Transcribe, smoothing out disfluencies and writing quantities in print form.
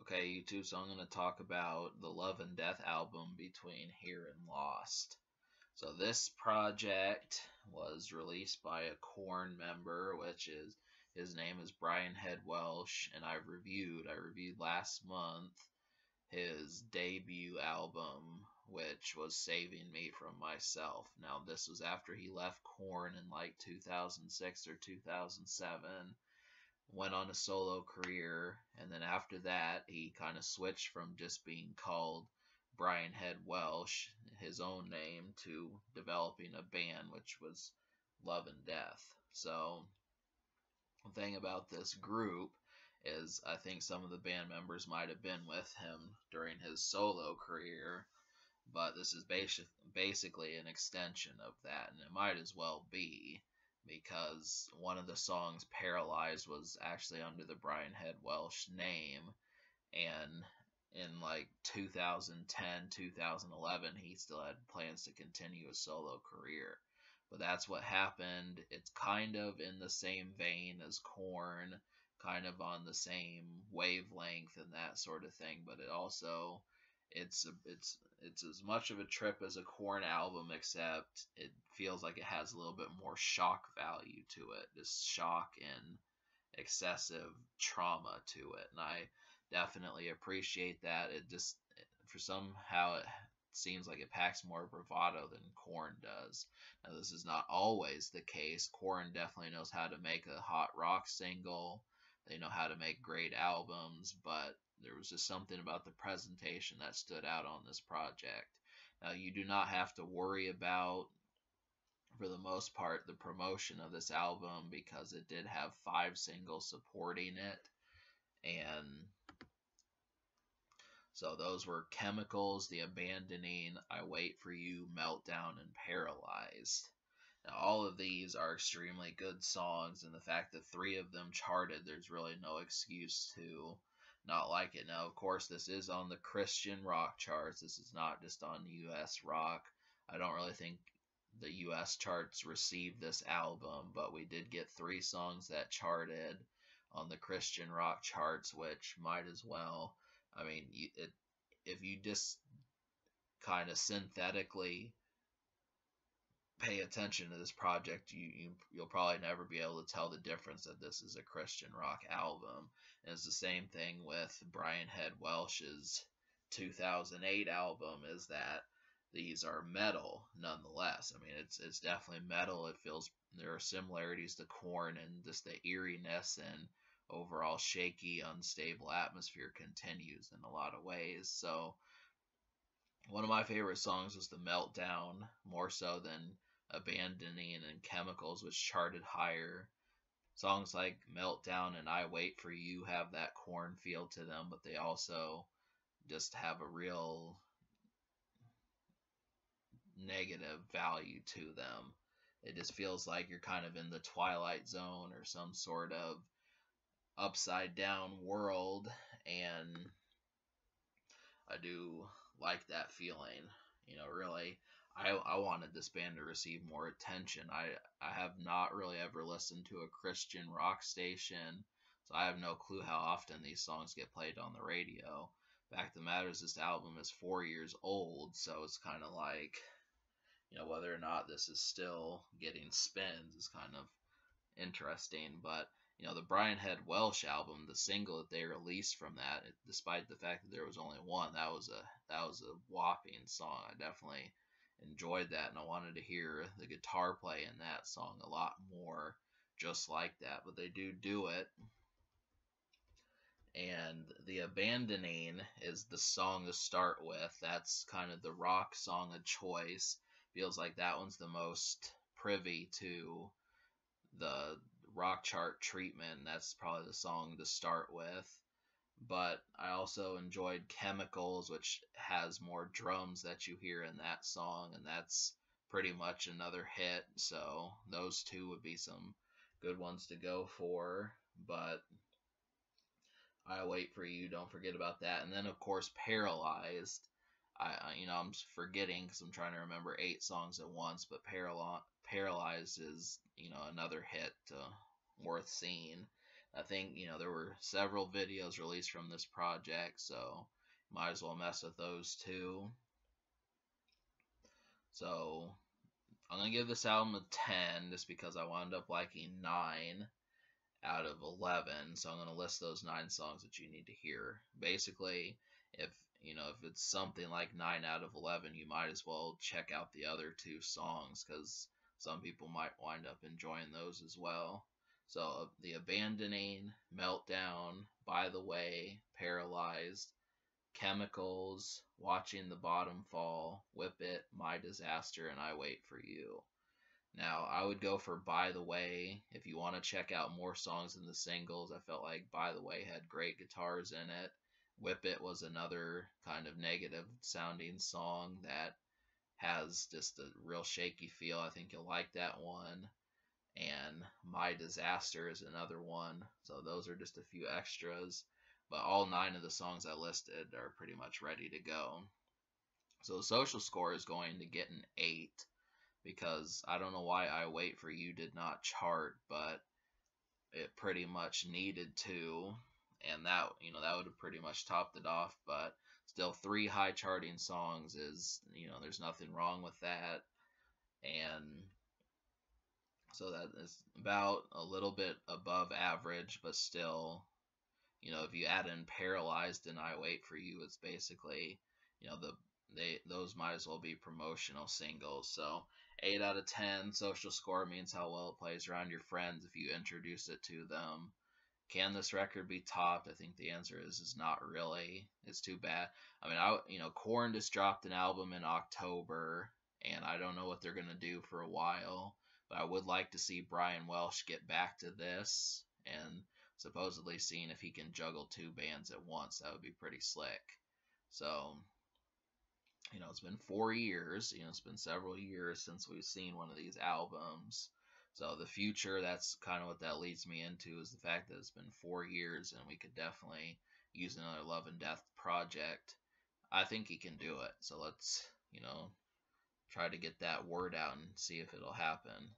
Okay, YouTube, so I'm going to talk about the Love and Death album Between Here and Lost. So this project was released by a Korn member, which is his name is Brian Head Welsh, and I reviewed last month his debut album, which was Saving Me from Myself. Now this was after he left Korn in like 2006 or 2007, went on a solo career, and then after that, he kind of switched from just being called Brian Head Welsh, his own name, to developing a band, which was Love and Death. So, the thing about this group is I think some of the band members might have been with him during his solo career, but this is basically an extension of that, and it might as well be because one of the songs, Paralyzed, was actually under the Brian Head Welsh name, and in like 2010, 2011, he still had plans to continue his solo career. But that's what happened. It's kind of in the same vein as Korn, kind of on the same wavelength and that sort of thing, but it also it's as much of a trip as a Korn album, except it feels like it has a little bit more shock value to it, just shock and excessive trauma to it, and I definitely appreciate that. It just, for somehow, it seems like it packs more bravado than Korn does. Now, this is not always the case. Korn definitely knows how to make a hot rock single. They know how to make great albums, but there was just something about the presentation that stood out on this project. Now, you do not have to worry about, for the most part, the promotion of this album because it did have 5 singles supporting it. And so those were Chemicals, The Abandoning, I Wait For You, Meltdown, and Paralyzed. Now, all of these are extremely good songs, and the fact that 3 of them charted, there's really no excuse to not like it. Now, of course, this is on the Christian rock charts. This is not just on US rock. I don't really think the US charts received this album, but we did get 3 songs that charted on the Christian rock charts, which might as well. I mean, if you just kind of synthetically pay attention to this project, you'll probably never be able to tell the difference that this is a Christian rock album. And it's the same thing with Brian Head Welsh's 2008 album, is that these are metal nonetheless. I mean, it's definitely metal. It feels, there are similarities to Korn, and just the eeriness and overall shaky, unstable atmosphere continues in a lot of ways. So one of my favorite songs was The Meltdown, more so than Abandoning and Chemicals, which charted higher. Songs like Meltdown and I Wait For You have that Korn feel to them, but they also just have a real negative value to them. It just feels like you're kind of in the Twilight Zone or some sort of upside down world, and I do like that feeling. Really, I wanted this band to receive more attention. I have not really ever listened to a Christian rock station, so I have no clue how often these songs get played on the radio. Fact of the matter is, this album is 4 years old, so it's kind of like, whether or not this is still getting spins is kind of interesting. But the Brian Head Welsh album, the single that they released from that, despite the fact that there was only one, that was a whopping song. I definitely enjoyed that, and I wanted to hear the guitar play in that song a lot more, just like that. But they do it. And The Abandoning is the song to start with. That's kind of the rock song of choice. Feels like that one's the most privy to the rock chart treatment. That's probably the song to start with. But I also enjoyed Chemicals, which has more drums that you hear in that song, and that's pretty much another hit. So those 2 would be some good ones to go for. But I Wait For You, don't forget about that. And then, of course, Paralyzed. I'm forgetting because I'm trying to remember 8 songs at once, but Paralyzed is, another hit worth seeing. I think, there were several videos released from this project, so might as well mess with those too. So I'm gonna give this album a 10 just because I wound up liking 9 out of 11. So I'm gonna list those 9 songs that you need to hear. Basically, if if it's something like 9 out of 11, you might as well check out the other 2 songs because some people might wind up enjoying those as well. So the Abandoning, Meltdown, By the Way, Paralyzed, Chemicals, Watching the Bottom Fall, Whip It, My Disaster, and I Wait for You. Now, I would go for By the Way. If you want to check out more songs than the singles, I felt like By the Way had great guitars in it. Whip It was another kind of negative sounding song that has just a real shaky feel. I think you'll like that one. And My Disaster is another one. So those are just a few extras. But all 9 of the songs I listed are pretty much ready to go. So the social score is going to get an 8 because I don't know why I Wait for You did not chart, but it pretty much needed to, and that would have pretty much topped it off. But still, 3 high charting songs is, there's nothing wrong with that. And so that is about a little bit above average, but still, if you add in Paralyzed and I Wait for You, it's basically, those might as well be promotional singles. So 8 out of 10. Social score means how well it plays around your friends if you introduce it to them. Can this record be topped? I think the answer is not really. It's too bad. I mean, Korn just dropped an album in October, and I don't know what they're gonna do for a while. But I would like to see Brian Welsh get back to this, and supposedly seeing if he can juggle 2 bands at once. That would be pretty slick. So, it's been 4 years. It's been several years since we've seen one of these albums. So the future, that's kind of what that leads me into, is the fact that it's been 4 years and we could definitely use another Love and Death project. I think he can do it. So let's, try to get that word out and see if it'll happen.